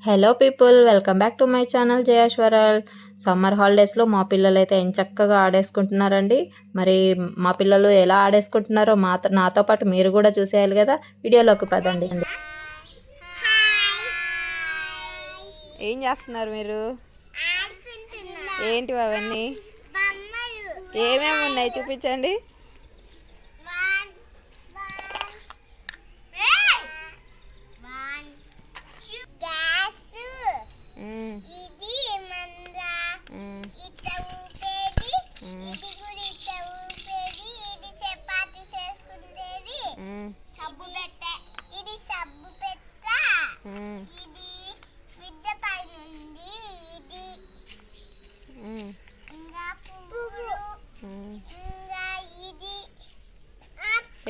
Hello people, welcome back to my channel జయాశ్వరల్. Summer హాలిడేస్లో మా పిల్లలు అయితే చక్కగా ఆడేసుకుంటున్నారండి. మరి మా పిల్లలు ఎలా ఆడేసుకుంటున్నారో నాతో పాటు మీరు కూడా చూసేయాలి కదా. వీడియోలోకి పదండి. ఏం చేస్తున్నారు మీరు? ఏంటి అవన్నీ? ఏమేమి ఉన్నాయి చూపించండి.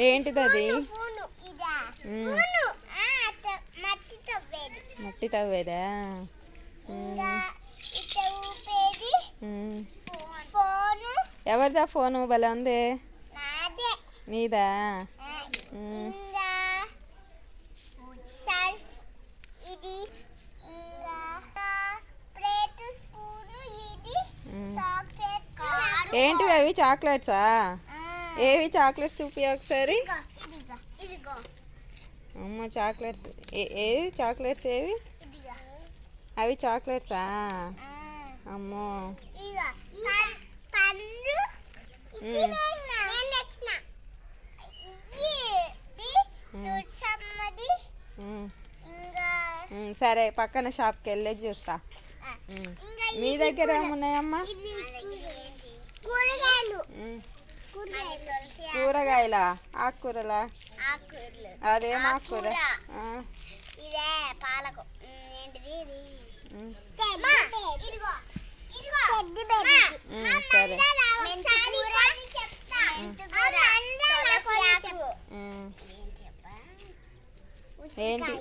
ఏంటిది అది? మట్టి తవ్వేదా? ఎవరిదా ఫోను? భలే ఉంది. నీదా? ఏంటివి అవి? చాక్లెట్సా? ఏవి చాక్లెట్స్ చూపి ఒకసారి. అమ్మ చాక్లెట్స్ ఏవి? చాక్లెట్స్ ఏవి అవి? చాక్లెట్సా? అమ్మో. సరే, పక్కన షాప్కి వెళ్ళి చూస్తా. మీ దగ్గర ఏమున్నాయమ్మా? కూరగాయలా? ఆకుకూరలా? అదేం ఆకుకూర? సరే. ఏంటి?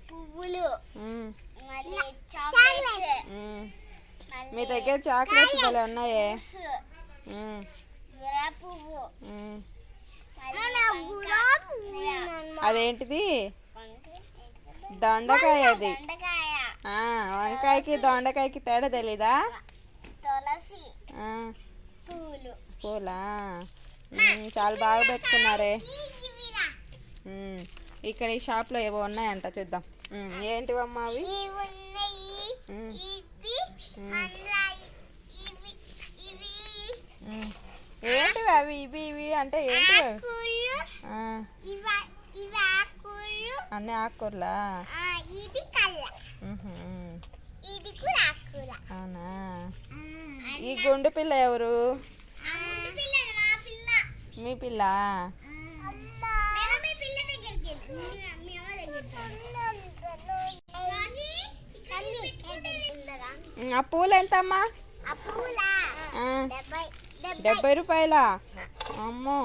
పువ్వులు. మీ దగ్గర చాక్లెట్స్ భలే ఉన్నాయే. అదేంటిది? దొండకాయ. అది వంకాయకి దొండకాయకి తేడా తెలీదా? పూలా? చాలా బాగా పెట్టుకున్నారే. ఇక్కడ ఈ షాప్లో ఏవో ఉన్నాయంట, చూద్దాం. ఏంటివమ్మా అవి? ఏంటివి అవి? ఇవి అంటే ఏంటివి? అన్నీ ఆకుకూరలా? అవునా? ఈ గుండు పిల్ల ఎవరు? మీ పిల్ల? ఆ పూలు ఎంతమ్మా? 70 రూపాయలా? అమ్మో,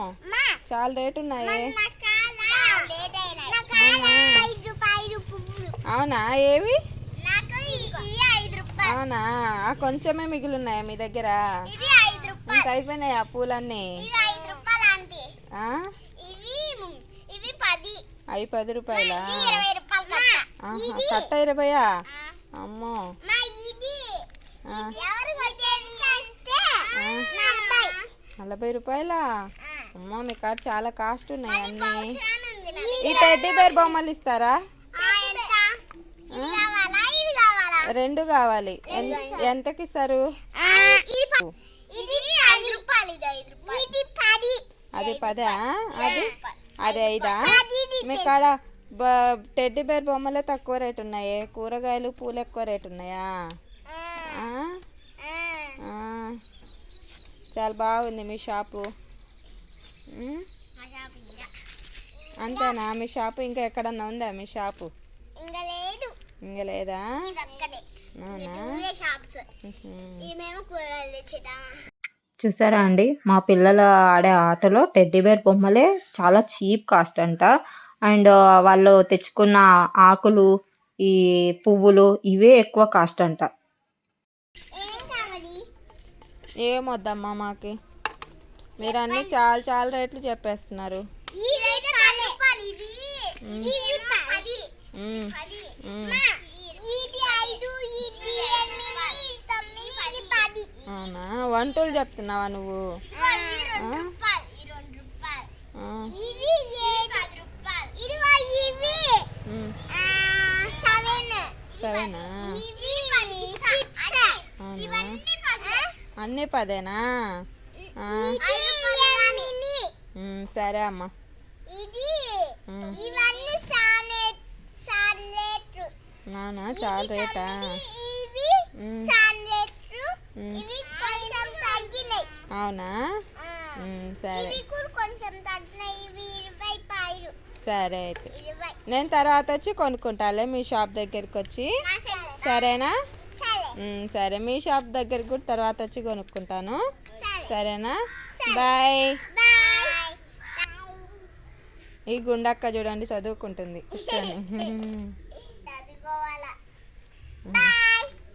చాలా రేటు ఉన్నాయి. అవునా? ఏవి? అవునా? కొంచెమే మిగిలిన్నాయా మీ దగ్గర? ఇంకా అయిపోయినాయి ఆ పూలన్నీ? అవి 10 రూపాయలా? కట్ట 20? అమ్మో. 40 రూపాయలా? అమ్మో, మీ కాడ చాలా కాస్ట్ ఉన్నాయి అన్నీ. ఈ టెడ్డీ బేర్ బొమ్మలు ఇస్తారా? 2 కావాలి. ఎంతకి ఇస్తారు? అది 10? అది 5? మీ కాడ టెడ్డీ బేర్ బొమ్మలే తక్కువ రేటు ఉన్నాయి, కూరగాయలు పూలు ఎక్కువ రేటు ఉన్నాయా? చాలా బాగుంది మీ షాపు. అంతేనా? మీ షాపు ఇంకా ఎక్కడన్నా ఉందా? మీ షాపు ఇంకా లేదా? అవునా? చూసారా అండి, మా పిల్లలు ఆడే ఆటలో టెడ్డీ బేర్ బొమ్మలే చాలా చీప్ కాస్ట్ అంట. అండ్ వాళ్ళు తెచ్చుకున్న ఆకులు, ఈ పువ్వులు ఇవే ఎక్కువ కాస్ట్ అంట. ఏమొద్దమ్మా మాకి, మీరు అన్నీ చాలా రేట్లు చెప్పేస్తున్నారు. అవునా, వంటలు చెప్తున్నావా నువ్వు? సెవెనా? అవునా, అన్నీ 10ఏనా? సరే అమ్మా. అవునా, చాలా రేటా? అవునా, సరే సరే అయితే నేను తర్వాత వచ్చి కొనుక్కుంటాలే మీ షాప్ దగ్గరికి వచ్చి, సరేనా? సరే, మీ షాప్ దగ్గరికి కూడా తర్వాత వచ్చి కొనుక్కుంటాను, సరేనా? బాయ్. ఈ గుండక్క చూడండి చదువుకుంటుంది కూర్చొని.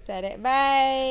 సరే, బాయ్.